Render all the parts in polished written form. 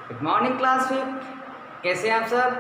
Good morning class fifth. कैसे हैं आप सब?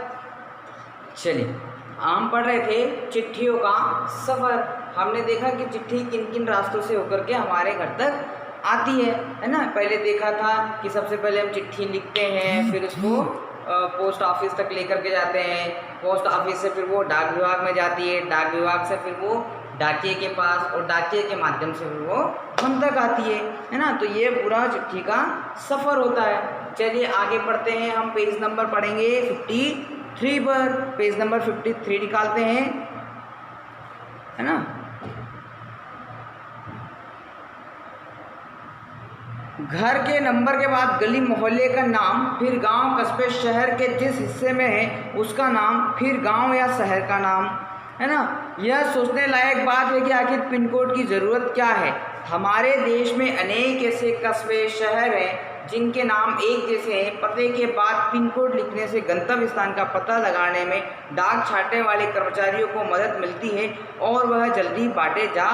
चलिए, हम पढ़ रहे थे चिट्ठियों का सफ़र। हमने देखा कि चिट्ठी किन किन रास्तों से होकर के हमारे घर तक आती है ना। पहले देखा था कि सबसे पहले हम चिट्ठी लिखते हैं, फिर उसको पोस्ट ऑफिस तक लेकर के जाते हैं। पोस्ट ऑफिस से फिर वो डाक विभाग में जाती है, डाक विभाग से फिर वो डाकिए के पास, और डाकिए के माध्यम से फिर वो हम तक आती है ना। तो ये पूरा चिट्ठी का सफ़र होता है। चलिए आगे पढ़ते हैं। हम पेज नंबर पढ़ेंगे 53 पर। पेज नंबर 53 निकालते हैं, है ना। घर के नंबर के बाद गली मोहल्ले का नाम, फिर गांव कस्बे शहर के जिस हिस्से में है उसका नाम, फिर गांव या शहर का नाम, है ना। यह सोचने लायक बात है कि आखिर पिन कोड की ज़रूरत क्या है। हमारे देश में अनेक ऐसे कस्बे शहर हैं जिनके नाम एक जैसे हैं। पते के बाद पिन कोड लिखने से गंतव्य स्थान का पता लगाने में डाक छाटने वाले कर्मचारियों को मदद मिलती है और वह जल्दी बांटे जा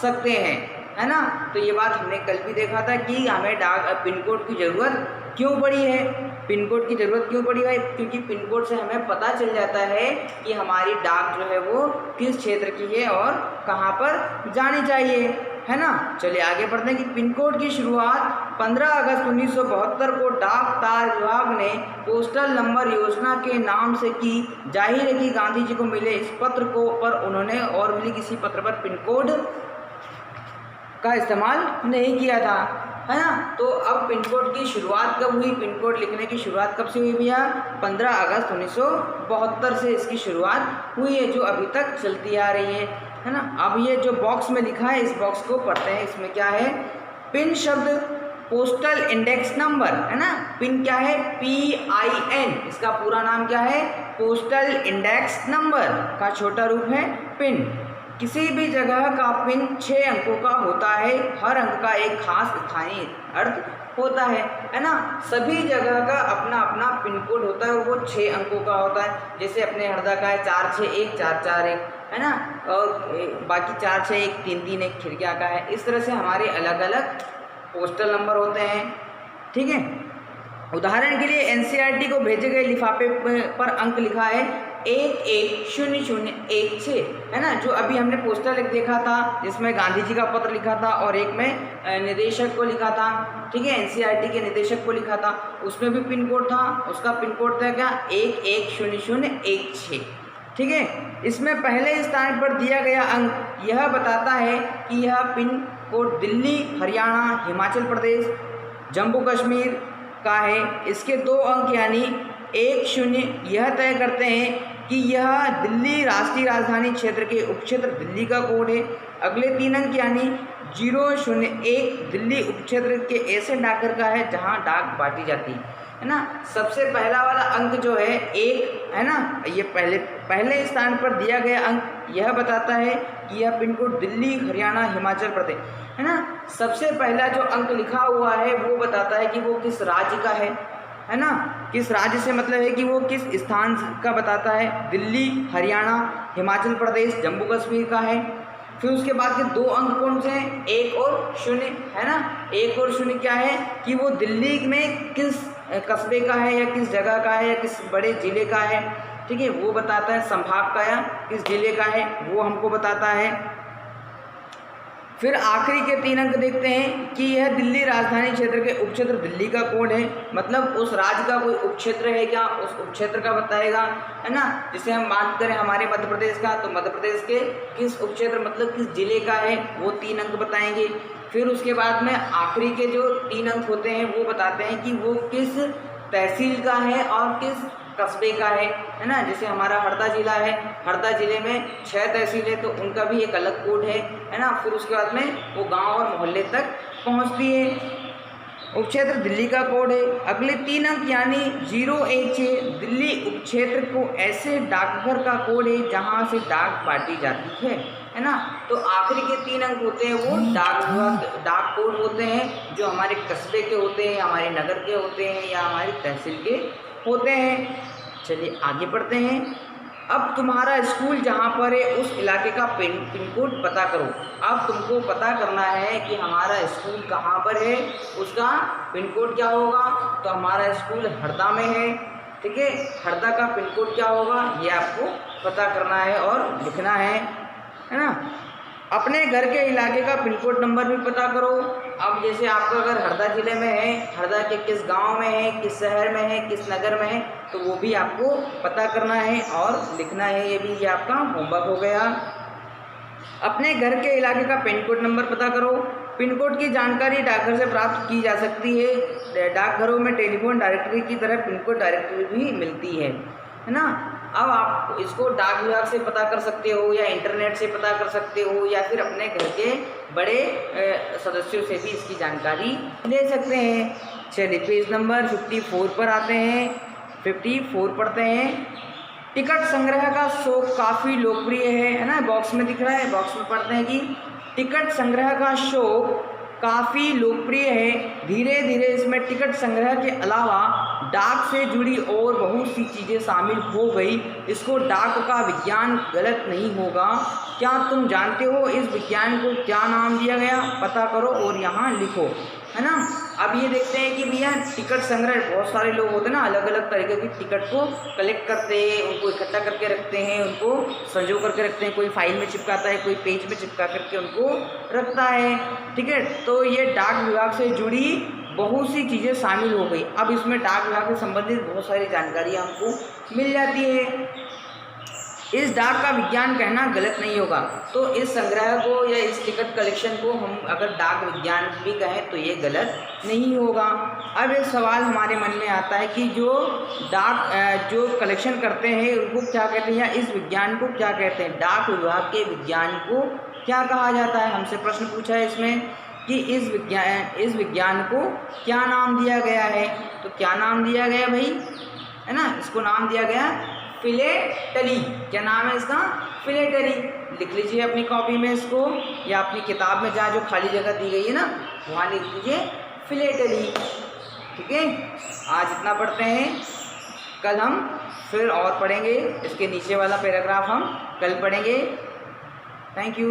सकते हैं, है ना। तो ये बात हमने कल भी देखा था कि हमें डाक पिन कोड की ज़रूरत क्यों पड़ी है। पिन कोड की ज़रूरत क्यों पड़ी है? क्योंकि पिन कोड से हमें पता चल जाता है कि हमारी डाक जो है वो किस क्षेत्र की है और कहाँ पर जानी चाहिए, है ना। चलिए आगे बढ़ते हैं कि पिन कोड की शुरुआत 15 अगस्त 1972 को डाक तार विभाग ने पोस्टल नंबर योजना के नाम से की। जाहिर है कि गांधी जी को मिले इस पत्र को पर उन्होंने और मिली किसी पत्र पर पिन कोड का इस्तेमाल नहीं किया था, है ना। तो अब पिन कोड की शुरुआत कब हुई? पिन कोड लिखने की शुरुआत कब से हुई भैया? 15 अगस्त 1972 से इसकी शुरुआत हुई है, जो अभी तक चलती आ रही है ना। अब ये जो बॉक्स में लिखा है, इस बॉक्स को पढ़ते हैं। इसमें क्या है? पिन शब्द पोस्टल इंडेक्स नंबर, है ना। पिन क्या है? PIN। इसका पूरा नाम क्या है? पोस्टल इंडेक्स नंबर का छोटा रूप है पिन। किसी भी जगह का पिन 6 अंकों का होता है। हर अंक का एक खास स्थानीय अर्थ होता है ना। सभी जगह का अपना अपना पिन कोड होता है और वो 6 अंकों का होता है। जैसे अपने हरदा का है 461 441, है ना, और बाकी 461 331 खिड़कियाँ का है। इस तरह से हमारे अलग अलग पोस्टल नंबर होते हैं, ठीक है। उदाहरण के लिए NCERT को भेजे गए लिफाफे पर अंक लिखा है 110016, है ना। जो अभी हमने पोस्टर एक देखा था जिसमें गांधी जी का पत्र लिखा था और एक में निदेशक को लिखा था, ठीक है। NCERT के निदेशक को लिखा था, उसमें भी पिन कोड था। उसका पिन कोड था क्या? 110016, ठीक है। इसमें पहले स्थान पर दिया गया अंक यह बताता है कि यह पिन कोड दिल्ली, हरियाणा, हिमाचल प्रदेश, जम्मू कश्मीर का है। इसके 2 अंक यानी 10 यह तय करते हैं कि यह दिल्ली राष्ट्रीय राजधानी क्षेत्र के उपक्षेत्र दिल्ली का कोड है। अगले 3 अंक यानी 001 दिल्ली उपक्षेत्र के ऐसे डाकघर का है जहां डाक बांटी जाती है ना। सबसे पहला वाला अंक जो है 1, है ना, ये पहले स्थान पर दिया गया अंक यह बताता है कि यह पिन कोड दिल्ली, हरियाणा, हिमाचल प्रदेश, है ना। सबसे पहला जो अंक लिखा हुआ है वो बताता है कि वो किस राज्य का है ना। किस राज्य से मतलब है कि वो किस स्थान का बताता है। दिल्ली, हरियाणा, हिमाचल प्रदेश, जम्मू कश्मीर का है। फिर उसके बाद के 2 अंक कौन से हैं? 1 और 0, है ना। 1 और 0 क्या है कि वो दिल्ली में किस कस्बे का है या किस जगह का है या किस बड़े ज़िले का है, ठीक है, वो बताता है। संभाग का या किस ज़िले का है वो हमको बताता है। फिर आखिरी के 3 अंक देखते हैं कि यह दिल्ली राजधानी क्षेत्र के उपक्षेत्र दिल्ली का कोड है। मतलब उस राज्य का कोई उपक्षेत्र है क्या, उस उपक्षेत्र का बताएगा, है ना। जैसे हम बात करें हमारे मध्य प्रदेश का, तो मध्य प्रदेश के किस उपक्षेत्र मतलब किस जिले का है वो 3 अंक बताएंगे। फिर उसके बाद में आखिरी के जो 3 अंक होते हैं वो बताते हैं कि वो किस तहसील का है और किस कस्बे का है ना। जैसे हमारा हरदा जिला है, हरदा जिले में 6 तहसील है तो उनका भी एक अलग कोड है ना। फिर उसके बाद में वो गांव और मोहल्ले तक पहुंचती है। उपक्षेत्र दिल्ली का कोड है। अगले 3 अंक यानी 016 दिल्ली उपक्षेत्र को ऐसे डाकघर का कोड है जहां से डाक बांटी जाती है ना। तो आखिरी के 3 अंक होते हैं वो डाक कोड होते हैं जो हमारे कस्बे के होते हैं, हमारे नगर के होते हैं या हमारी तहसील के होते हैं। चलिए आगे बढ़ते हैं। अब तुम्हारा स्कूल जहाँ पर है उस इलाके का पिन कोड पता करो। अब तुमको पता करना है कि हमारा स्कूल कहाँ पर है, उसका पिन कोड क्या होगा। तो हमारा स्कूल हरदा में है, ठीक है। हरदा का पिन कोड क्या होगा ये आपको पता करना है और लिखना है ना। अपने घर के इलाके का पिन कोड नंबर भी पता करो। अब जैसे आपका अगर हरदा ज़िले में है, हरदा के किस गांव में है, किस शहर में है, किस नगर में है, तो वो भी आपको पता करना है और लिखना है। ये आपका होमवर्क हो गया। अपने घर के इलाके का पिन कोड नंबर पता करो। पिन कोड की जानकारी डाकघर से प्राप्त की जा सकती है। डाकघरों में टेलीफोन डायरेक्टरी की तरह पिन कोड डायरेक्टरी भी मिलती है ना। अब आप इसको डाक विभाग से पता कर सकते हो या इंटरनेट से पता कर सकते हो या फिर अपने घर के बड़े सदस्यों से भी इसकी जानकारी ले सकते हैं। चलिए पेज नंबर 54 पर आते हैं। 54 पढ़ते हैं। टिकट संग्रह का शौक काफ़ी लोकप्रिय है ना। बॉक्स में दिख रहा है, बॉक्स में पढ़ते हैं कि टिकट संग्रह का शौक काफ़ी लोकप्रिय है। धीरे धीरे इसमें टिकट संग्रह के अलावा डाक से जुड़ी और बहुत सी चीज़ें शामिल हो गई। इसको डाक का विज्ञान गलत नहीं होगा। क्या तुम जानते हो इस विज्ञान को क्या नाम दिया गया, पता करो और यहाँ लिखो, है ना। अब ये देखते हैं कि भैया टिकट संग्रह, बहुत सारे लोग होते हैं ना, अलग अलग तरीके की टिकट को कलेक्ट करते हैं, उनको इकट्ठा करके रखते हैं, उनको संजो करके रखते हैं। कोई फाइल में चिपकाता है, कोई पेज में चिपका करके उनको रखता है, ठीक है। तो ये डाक विभाग से जुड़ी बहुत सी चीज़ें शामिल हो गई। अब इसमें डाक विभाग से संबंधित बहुत सारी जानकारी हमको मिल जाती है। इस डाक का विज्ञान कहना गलत नहीं होगा। तो इस संग्रह को या इस टिकट कलेक्शन को हम अगर डाक विज्ञान भी कहें तो ये गलत नहीं होगा। अब एक सवाल हमारे मन में आता है कि जो डाक जो कलेक्शन करते हैं उनको क्या कहते हैं, या इस विज्ञान को क्या कहते हैं। डाक विभाग के विज्ञान को क्या कहा जाता है। हमसे प्रश्न पूछा है इसमें कि इस विज्ञान को क्या नाम दिया गया है। तो क्या नाम दिया गया भाई, है ना, इसको नाम दिया गया फिलेटली। क्या नाम है इसका, फिलेटली। लिख लीजिए अपनी कॉपी में इसको, या अपनी किताब में जहाँ जो खाली जगह दी गई है ना वहाँ लिख लीजिए फिलेटली, ठीक है। आज इतना पढ़ते हैं, कल हम फिर और पढ़ेंगे। इसके नीचे वाला पैराग्राफ हम कल पढ़ेंगे। Thank you.